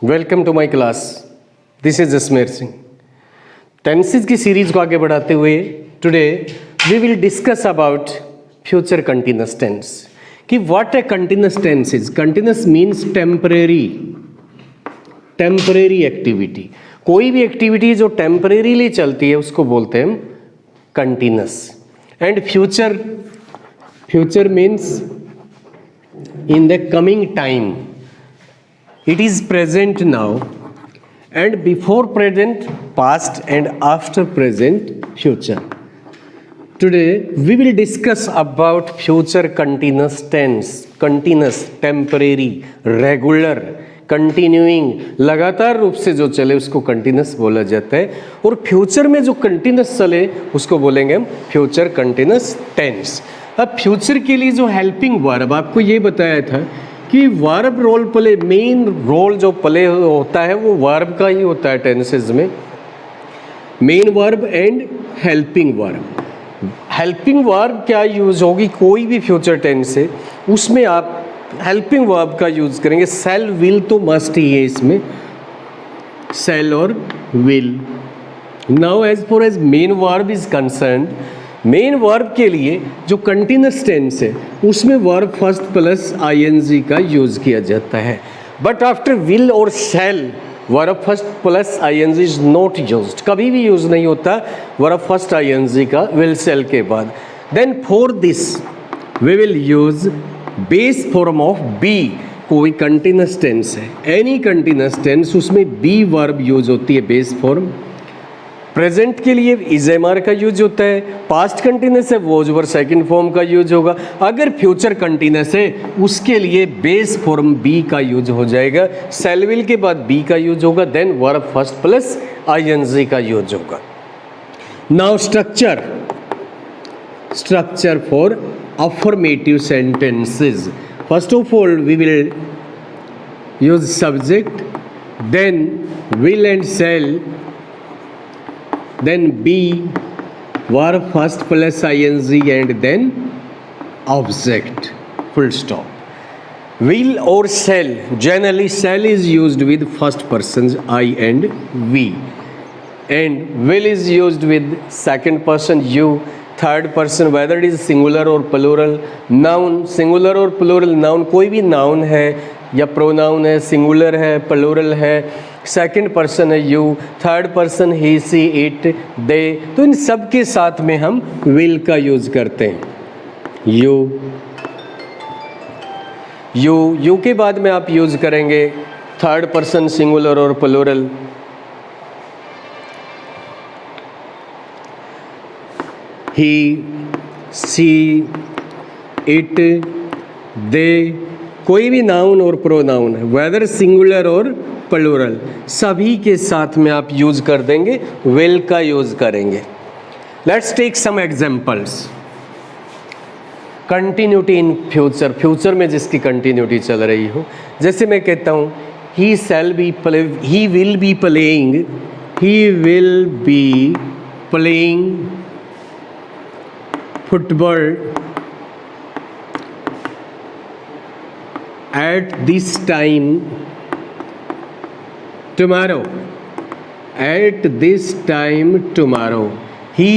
Welcome to my class. This is Jasmer Singh. Tenses की series को आगे बढ़ाते हुए today we will discuss about future continuous tense कि what a continuous tense is. Continuous means temporary activity. कोई भी activity जो टेम्परेरीली चलती है उसको बोलते हैं हम continuous. And future means in the coming time. It is present now, and before present, past, and after present, future. Today we will discuss about future continuous tense. Continuous, temporary, regular, continuing, लगातार रूप से जो चले उसको continuous बोला जाता है, और फ्यूचर में जो continuous चले उसको बोलेंगे हम फ्यूचर continuous tense। अब फ्यूचर के लिए जो हेल्पिंग वर्ब आपको ये बताया था कि verb role play, main role जो प्ले होता है वो वर्ब का ही होता है टेंसेस में। Main verb and helping verb. Helping verb क्या यूज होगी, कोई भी फ्यूचर टेंस है उसमें आप हेल्पिंग वर्ब का यूज करेंगे। सेल विल तो मस्ट ही है इसमें, सेल और विल। Now as far as main verb is concerned, main verb के लिए जो कंटिन्यूअस टेंस है उसमें वर्ब फर्स्ट प्लस आईएनजी का यूज किया जाता है। बट आफ्टर विल और shall verb first plus ING is not used, कभी भी यूज नहीं होता वर्ब फर्स्ट आईएनजी का विल शैल के बाद। Then for this we will use base form of be. कोई कंटिन्यूअस टेंस है, एनी कंटिन्यूअस टेंस, उसमें बी वर्ब यूज होती है बेस फॉर्म। प्रेजेंट के लिए इजेमआर का यूज होता है। पास्ट कंटिन्यूअस है वॉज वर सेकंड फॉर्म का यूज होगा। अगर फ्यूचर कंटिन्यूअस है उसके लिए बेस फॉर्म बी का यूज हो जाएगा। सेल विल के बाद बी का यूज होगा, then verb first plus ING का यूज होगा। Now structure for affirmative sentences. First of all we will use subject, then will and shall, then be verb first plus ing, and then object, full stop। Will or shall, generally shall is used with first persons I and we, and will is used with second person you, third person, whether it is singular or plural। noun, singular और plural noun, कोई भी noun है या pronoun है, singular है, plural है, second person है you, third person he see it they, तो इन सब के साथ में हम विल का यूज करते हैं। यू के बाद में आप यूज करेंगे थर्ड पर्सन सिंगुलर और प्लूरल। ही, सी, इट, दे, कोई भी नाउन और प्रोनाउन है, वेदर सिंगुलर और प्लूरल, सभी के साथ में आप यूज कर देंगे, विल का यूज करेंगे। Let's take some examples. Continuity in future, future में जिसकी कंटिन्यूटी चल रही हो, जैसे मैं कहता हूँ he will be playing football at this time tomorrow, at this time tomorrow he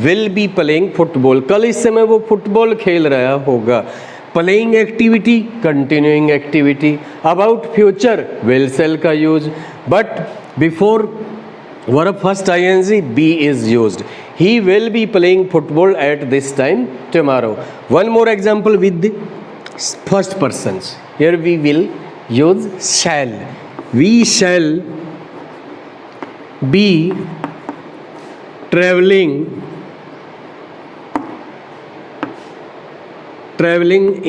will be playing football। कल इस समय वो फुटबॉल खेल रहा होगा। Playing activity, continuing activity. About future will shall का use, but before verb first ING be is used. he will be playing football at this time tomorrow। one more example with the first persons, here we will use shall। we shall be traveling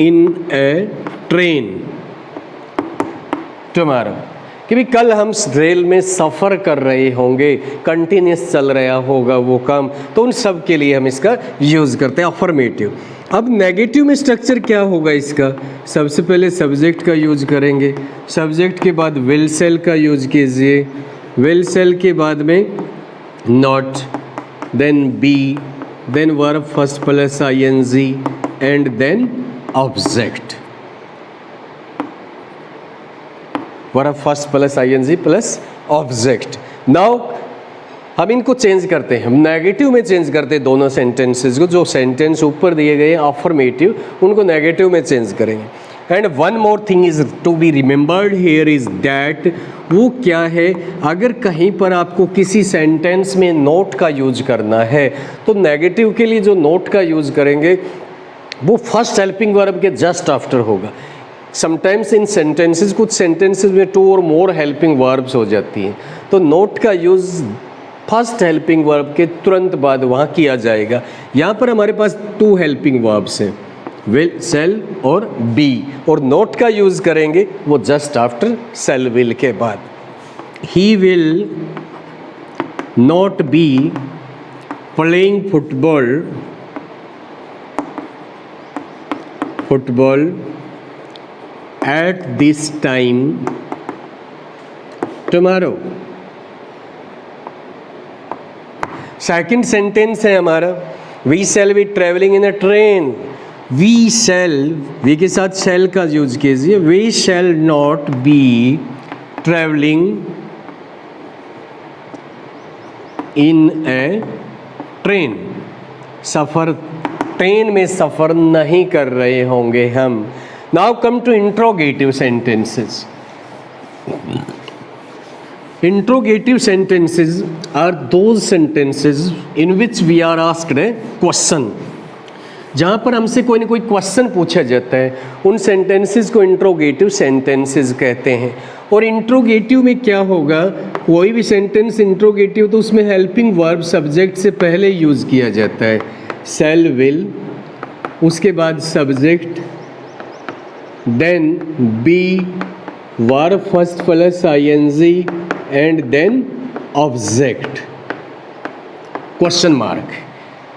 in a train tomorrow। कि भी कल हम rail में सफ़र कर रहे होंगे, continuous चल रहा होगा वो काम, तो उन सब के लिए हम इसका यूज़ करते हैं अफर्मेटिव। अब नेगेटिव में स्ट्रक्चर क्या होगा इसका, सबसे पहले सब्जेक्ट का यूज करेंगे, सब्जेक्ट के बाद विल सेल का यूज कीजिए, विल सेल के बाद में not, then be, then verb first plus ING, and then object. Verb first plus ING plus object. Now हम इनको चेंज करते हैं, हम नेगेटिव में चेंज करते हैं दोनों सेंटेंसेस को। जो सेंटेंस ऊपर दिए गए अफर्मेटिव उनको नेगेटिव में चेंज करेंगे। And one more thing is to be remembered here is that, वो क्या है, अगर कहीं पर आपको किसी सेंटेंस में नोट का यूज करना है तो नेगेटिव के लिए जो नोट का यूज करेंगे वो फर्स्ट हेल्पिंग वर्ब के जस्ट आफ्टर होगा। समटाइम्स इन सेंटेंसेस, कुछ सेंटेंसेस में टू और मोर हेल्पिंग वर्ब्स हो जाती हैं, तो नोट का यूज़ फर्स्ट हेल्पिंग वर्ब के तुरंत बाद वहाँ किया जाएगा। यहाँ पर हमारे पास टू हेल्पिंग वर्ब्स हैं, विल, सेल और बी, और नोट का यूज़ करेंगे वो जस्ट आफ्टर सेल विल के बाद। He will not be playing football at this time tomorrow। Second sentence है हमारा, we shall be travelling in a train. We shall, we के साथ शैल का यूज कीजिए। We shall not be travelling in a train. सफ़र, train में सफ़र नहीं कर रहे होंगे हम। Now come to interrogative sentences. Interrogative sentences are those sentences in which we are asked a question. जहाँ पर हमसे कोई ना कोई क्वेश्चन पूछा जाता है, उन सेंटेंसेस को इंट्रोगेटिव सेंटेंसेस कहते हैं। और इंट्रोगेटिव में क्या होगा, कोई भी सेंटेंस इंट्रोगेटिव तो उसमें हेल्पिंग वर्ब सब्जेक्ट से पहले यूज़ किया जाता है। शैल, विल, उसके बाद subject, then be, verb first plus ing, and then object, question mark।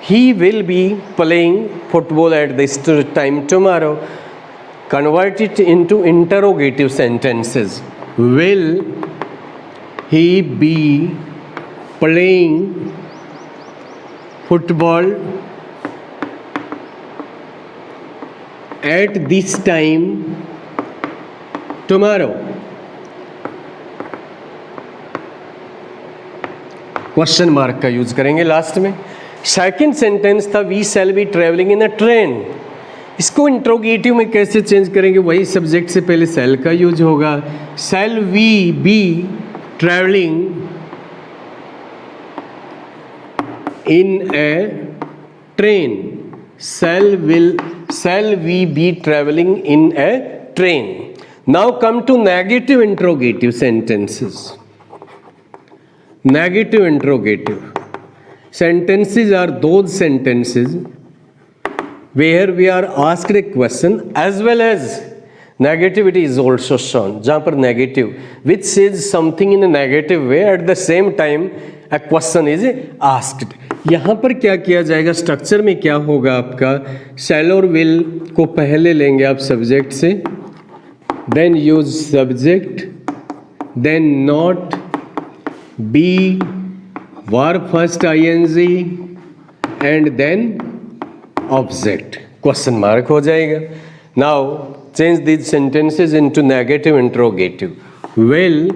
He will be playing football at this time tomorrow। Convert it into interrogative sentences। Will he be playing football at this time tomorrow? Question mark का use करेंगे last में। Second sentence था we shall be travelling in a train. इसको interrogative में कैसे change करेंगे, वही subject से पहले शैल का यूज होगा। Shall we be travelling in a train. Shall we be traveling in a train? Now come to negative interrogative sentences. Negative interrogative sentences are those sentences where we are asked a question as well as negativity is also shown। जहाँ पर negative which says something in a negative way, at the same time a question is asked। यहाँ पर क्या किया जाएगा, structure में क्या होगा आपका, शैल और विल को पहले लेंगे आप सब्जेक्ट से, then use subject, then not, be, verb first ING, and then object, question mark हो जाएगा। Now change these sentences into negative interrogative. Will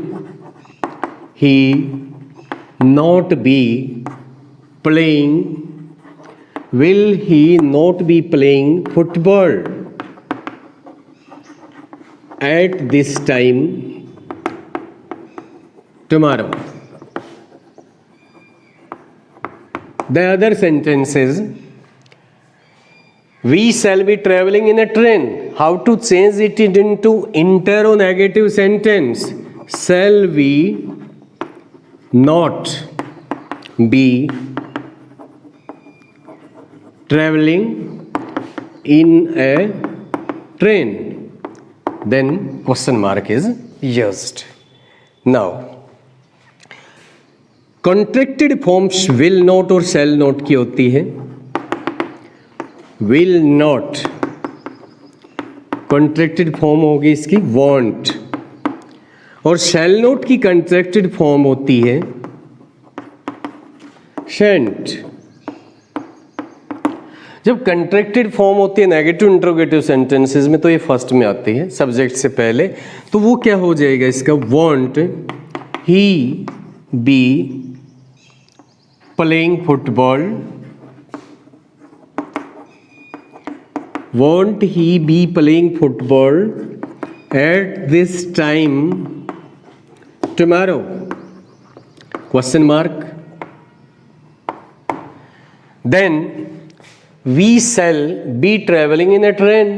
he not be playing, will he not be playing football at this time tomorrow? The other sentences, we shall be traveling in a train. How to change it into interrogative sentence? Shall we not be traveling in a train? Then question mark is used। Now contracted forms will not और shall not की होती है। will not contracted form होगी इसकी want, और shall not की contracted form होती है shan't। जब कंट्रैक्टेड फॉर्म होती है नेगेटिव इंट्रोगेटिव सेंटेंसेस में तो ये फर्स्ट में आती है सब्जेक्ट से पहले, तो वो क्या हो जाएगा इसका, won't he be playing football, won't he be playing football at this time tomorrow, question mark. Then we shall be traveling in a train.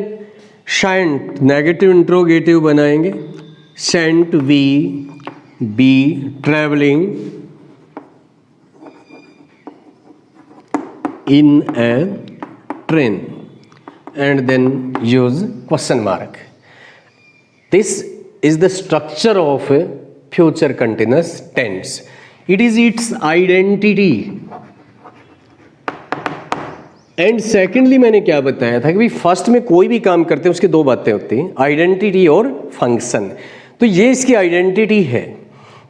Shan't negative interrogative बनाएंगे, shan't we be traveling in a train, and then use question mark. This is the structure of a future continuous tense. It is its identity. And secondly मैंने क्या बताया था कि भाई first में कोई भी काम करते हैं उसकी दो बातें होती हैं, आइडेंटिटी और फंक्शन. तो ये इसकी आइडेंटिटी है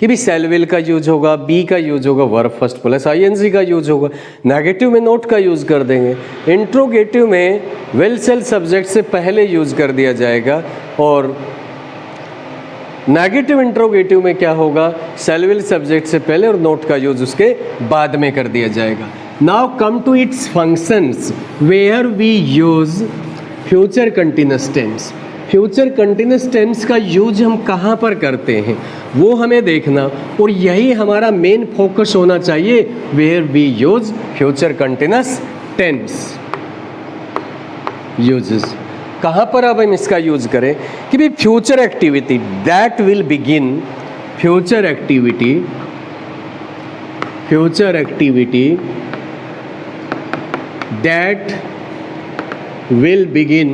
कि भाई सेल विल का यूज होगा, बी का यूज होगा, वर्ब फर्स्ट प्लस आईएनजी का यूज होगा, नेगेटिव में नोट का यूज कर देंगे, इंट्रोगेटिव में विल सेल सब्जेक्ट से पहले यूज कर दिया जाएगा, और नेगेटिव इंट्रोगेटिव में क्या होगा, सेल विल सब्जेक्ट से पहले और नोट का यूज उसके बाद में कर दिया जाएगा. Now come to its functions where we use future continuous tense. Future continuous tense का यूज हम कहाँ पर करते हैं वो हमें देखना, और यही हमारा मेन फोकस होना चाहिए, where we use future continuous tense uses. कहाँ पर अब हम इसका यूज करें कि भाई future activity that will begin, future activity that will begin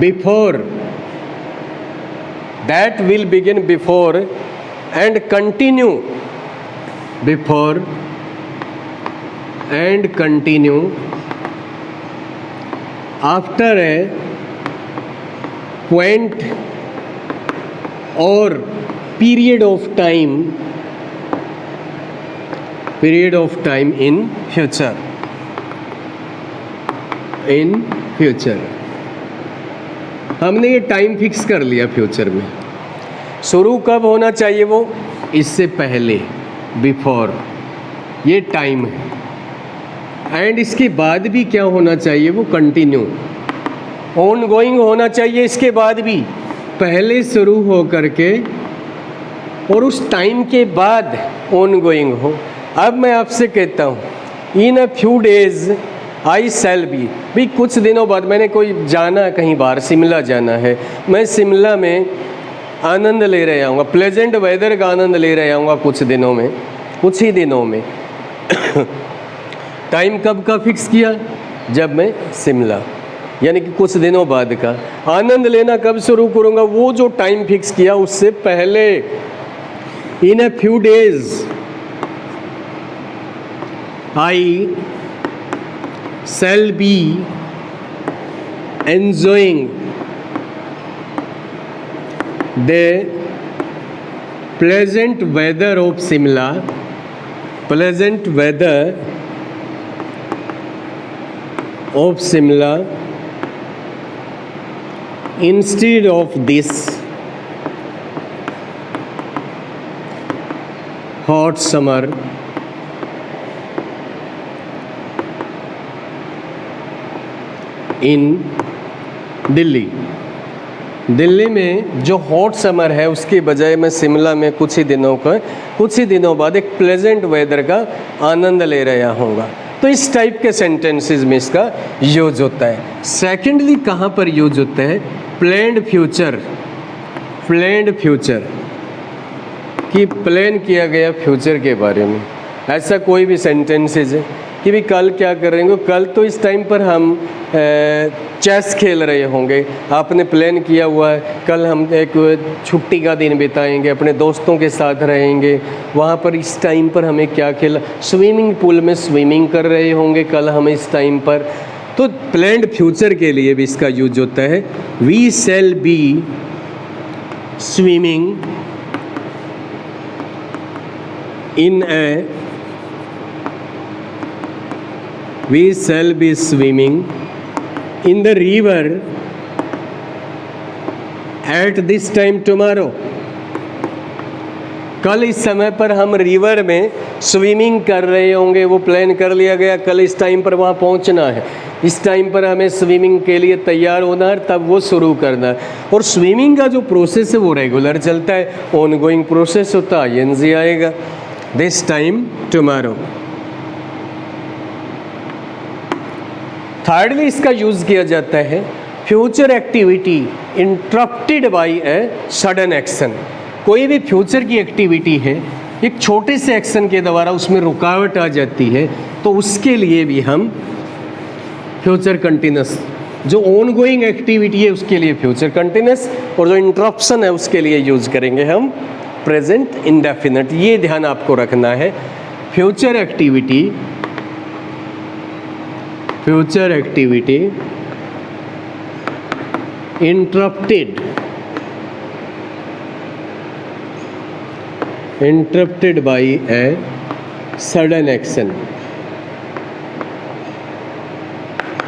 before and continue after a point or period of time in future. हमने ये टाइम फिक्स कर लिया फ्यूचर में, शुरू कब होना चाहिए वो, इससे पहले, बिफोर, ये टाइम है, एंड इसके बाद भी क्या होना चाहिए वो कंटिन्यू, ऑन गोइंग होना चाहिए इसके बाद भी, पहले शुरू हो करके और उस टाइम के बाद ऑन गोइंग हो. अब मैं आपसे कहता हूँ in a few days I shall be, भाई कुछ दिनों बाद मैंने कोई जाना कहीं बाहर, शिमला जाना है, मैं शिमला में आनंद ले रहे आऊँगा, प्लेजेंट वेदर का आनंद ले रहे आऊँगा कुछ ही दिनों में. टाइम कब का फिक्स किया, जब मैं शिमला, यानी कि कुछ दिनों बाद का. आनंद लेना कब शुरू करूँगा, वो जो टाइम फिक्स किया उससे पहले. In a few days I shall be enjoying the pleasant weather of Shimla, instead of this hot summer इन दिल्ली में जो हॉट समर है उसके बजाय मैं शिमला में कुछ ही दिनों बाद एक प्लेजेंट वेदर का आनंद ले रहा हूँगा. तो इस टाइप के सेंटेंसेस में इसका यूज होता है. सेकेंडली कहाँ पर यूज होता है, प्लान्ड फ्यूचर कि प्लान किया गया फ्यूचर के बारे में. ऐसा कोई भी सेंटेंसेस है कि भी कल क्या कर रहे होंगे, कल तो इस टाइम पर हम चेस खेल रहे होंगे, आपने प्लान किया हुआ है कल हम एक छुट्टी का दिन बिताएंगे, अपने दोस्तों के साथ रहेंगे, वहाँ पर इस टाइम पर हमें क्या खेला, स्विमिंग पूल में स्विमिंग कर रहे होंगे कल हम इस टाइम पर. तो प्लान्ड फ्यूचर के लिए भी इसका यूज होता है. We shall be swimming we shall be swimming in the river at this time tomorrow. कल इस समय पर हम रिवर में स्विमिंग कर रहे होंगे, वो प्लान कर लिया गया, कल इस टाइम पर वहाँ पहुँचना है, इस टाइम पर हमें स्विमिंग के लिए तैयार होना है, तब वो शुरू करना है। और स्विमिंग का जो प्रोसेस है वो रेगुलर चलता है, ऑनगोइंग प्रोसेस होता है, एनजी आएगा, दिस टाइम टुमारो। थर्डली इसका यूज़ किया जाता है future activity interrupted by a sudden action. कोई भी फ्यूचर की एक्टिविटी है, एक छोटे से एक्शन के द्वारा उसमें रुकावट आ जाती है, तो उसके लिए भी हम फ्यूचर कंटिन्यूस, जो ऑनगोइंग एक्टिविटी है उसके लिए फ्यूचर कंटिन्यूस, और जो इंटरप्शन है उसके लिए यूज़ करेंगे हम प्रेजेंट इंडेफिनिट। ये ध्यान आपको रखना है, future activity interrupted by a sudden action।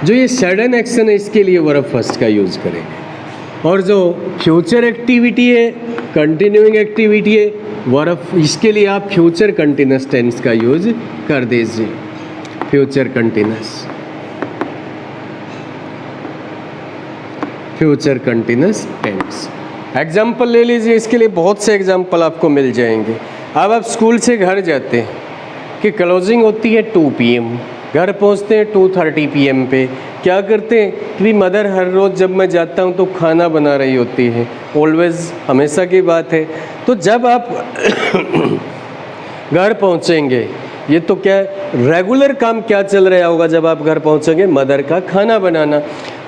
जो ये सडन एक्शन है इसके लिए वर्ब फर्स्ट का यूज करेंगे, और जो फ्यूचर एक्टिविटी है, कंटिन्यूइंग एक्टिविटी है, वर्ब इसके लिए आप फ्यूचर कंटिन्यूस टेंस का यूज कर दीजिए, फ्यूचर कंटिन्यूस टेंस। एग्जाम्पल ले लीजिए, इसके लिए बहुत से एग्जाम्पल आपको मिल जाएंगे। अब आप स्कूल से घर जाते हैं कि क्लोजिंग होती है 2 PM, घर पहुंचते हैं 2:30 PM पे। क्या करते हैं कि मदर हर रोज़ जब मैं जाता हूं तो खाना बना रही होती है, ऑलवेज, हमेशा की बात है। तो जब आप घर पहुंचेंगे, ये तो क्या रेगुलर काम क्या चल रहा होगा जब आप घर पहुंचेंगे, मदर का खाना बनाना।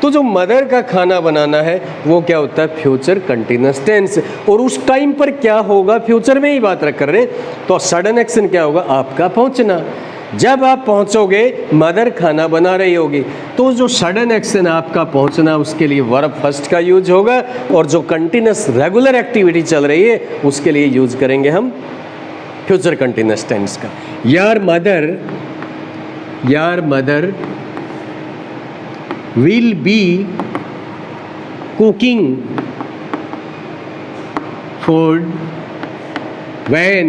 तो जो मदर का खाना बनाना है वो क्या होता है, फ्यूचर कंटिन्यूस टेंस। और उस टाइम पर क्या होगा, फ्यूचर में ही बात कर रहे हैं, तो सडन एक्शन क्या होगा, आपका पहुंचना। जब आप पहुंचोगे, मदर खाना बना रही होगी, तो जो सडन एक्शन आपका पहुंचना, उसके लिए वर्ब फर्स्ट का यूज होगा, और जो कंटिन्यूस रेगुलर एक्टिविटी चल रही है उसके लिए यूज करेंगे हम फ्यूचर कंटिन्यूस टेंस का। यार mother will be cooking food when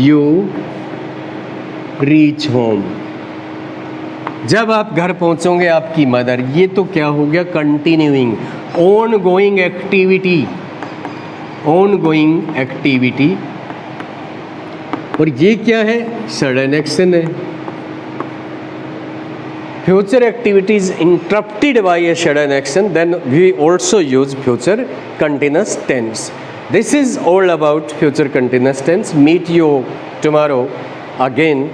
you reach home। जब आप घर पहुंचोगे आपकी मदर, ये तो क्या हो गया, कंटिन्यूइंग ऑनगोइंग एक्टिविटी, और ये क्या है, सडन एक्शन है। Future activities interrupted by a sudden action, then we also use future continuous tense. This is all about future continuous tense. Meet you tomorrow again.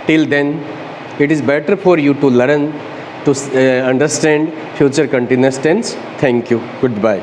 Till then, it is better for you to learn to understand future continuous tense. Thank you. Goodbye.